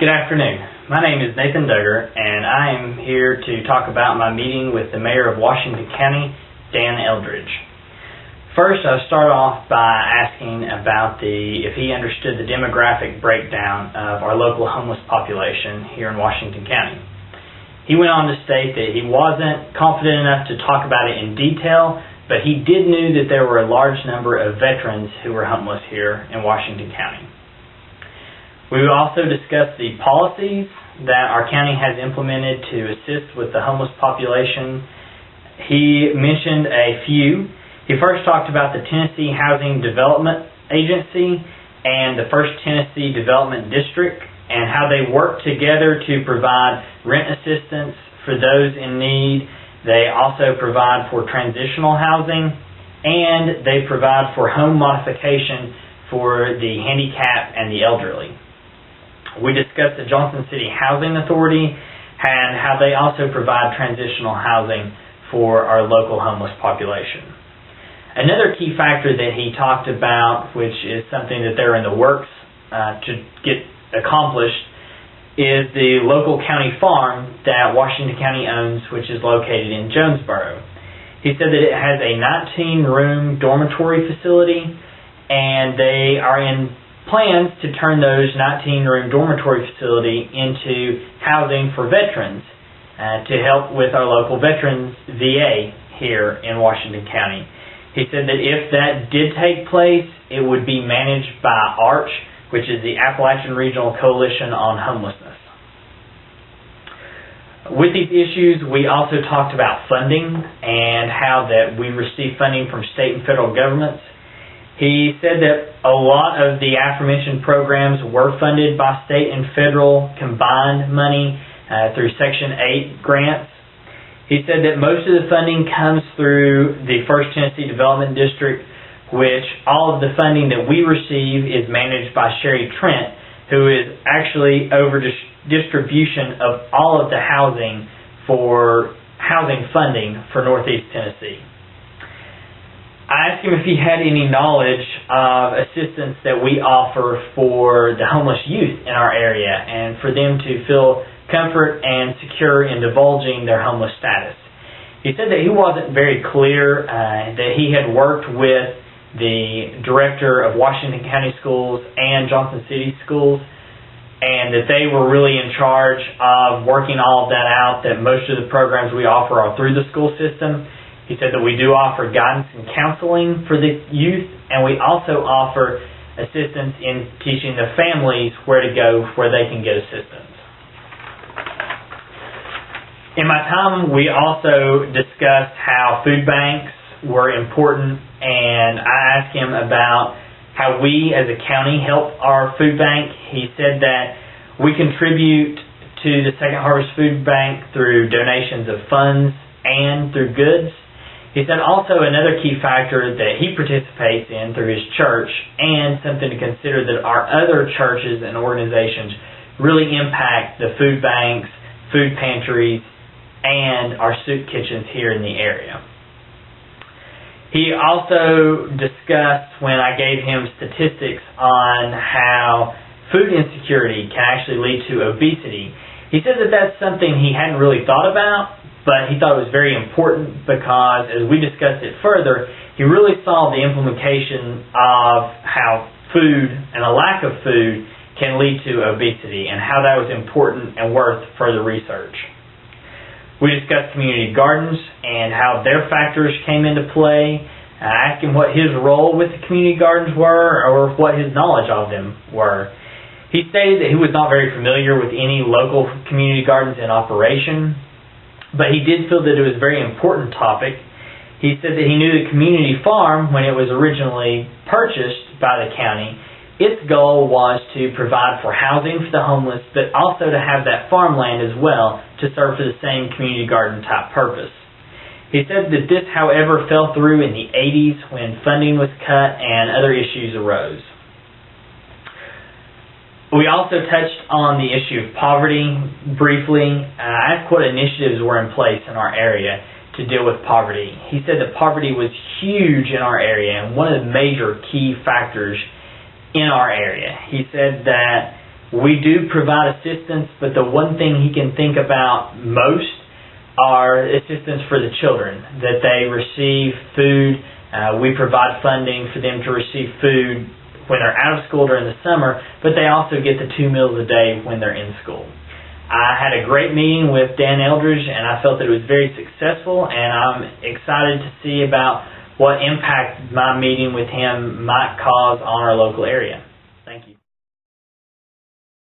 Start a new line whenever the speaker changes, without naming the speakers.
Good afternoon. My name is Nathan Duggar, and I am here to talk about my meeting with the Mayor of Washington County, Dan Eldridge. First, I'll start off by asking about if he understood the demographic breakdown of our local homeless population here in Washington County. He went on to state that he wasn't confident enough to talk about it in detail, but he did know that there were a large number of veterans who were homeless here in Washington County. We also discussed the policies that our county has implemented to assist with the homeless population. He mentioned a few. He first talked about the Tennessee Housing Development Agency and the First Tennessee Development District and how they work together to provide rent assistance for those in need. They also provide for transitional housing, and they provide for home modification for the handicapped and the elderly. We discussed the Johnson City Housing Authority and how they also provide transitional housing for our local homeless population. Another key factor that he talked about, which is something that they're in the works to get accomplished, is the local county farm that Washington County owns, which is located in Jonesboro. He said that it has a 19-room dormitory facility, and they are in plans to turn those 19-room dormitory facility into housing for veterans to help with our local veterans VA here in Washington County. He said that if that did take place, it would be managed by ARCH, which is the Appalachian Regional Coalition on Homelessness. With these issues, we also talked about funding and how that we receive funding from state and federal governments. He said that a lot of the aforementioned programs were funded by state and federal combined money through Section 8 grants. He said that most of the funding comes through the First Tennessee Development District, which all of the funding that we receive is managed by Sherry Trent, who is actually over distribution of all of the housing funding for Northeast Tennessee. I asked him if he had any knowledge of assistance that we offer for the homeless youth in our area and for them to feel comfort and secure in divulging their homeless status. He said that he wasn't very clear, that he had worked with the director of Washington County Schools and Johnson City Schools, and that they were really in charge of working all of that out, that most of the programs we offer are through the school system. He said that we do offer guidance and counseling for the youth, and we also offer assistance in teaching the families where to go where they can get assistance. In my time, we also discussed how food banks were important, and I asked him about how we as a county help our food bank. He said that we contribute to the Second Harvest Food Bank through donations of funds and through goods. He said also another key factor that he participates in through his church, and something to consider, that our other churches and organizations really impact the food banks, food pantries, and our soup kitchens here in the area. He also discussed, when I gave him statistics on how food insecurity can actually lead to obesity, he said that that's something he hadn't really thought about, but he thought it was very important because, as we discussed it further, he really saw the implementation of how food and a lack of food can lead to obesity and how that was important and worth further research. We discussed community gardens and how their factors came into play. I asked him what his role with the community gardens were, or what his knowledge of them were. He stated that he was not very familiar with any local community gardens in operation, but he did feel that it was a very important topic. He said that he knew the community farm, when it was originally purchased by the county, its goal was to provide for housing for the homeless, but also to have that farmland as well to serve for the same community garden type purpose. He said that this, however, fell through in the 80s when funding was cut and other issues arose. We also touched on the issue of poverty briefly. I asked what initiatives were in place in our area to deal with poverty. He said that poverty was huge in our area and one of the major key factors in our area. He said that We do provide assistance, but the one thing he can think about most are assistance for the children, that they receive food. We provide funding for them to receive food when they're out of school during the summer, but they also get the 2 meals a day when they're in school. I had a great meeting with Dan Eldridge, and I felt that it was very successful, and I'm excited to see about what impact my meeting with him might cause on our local area.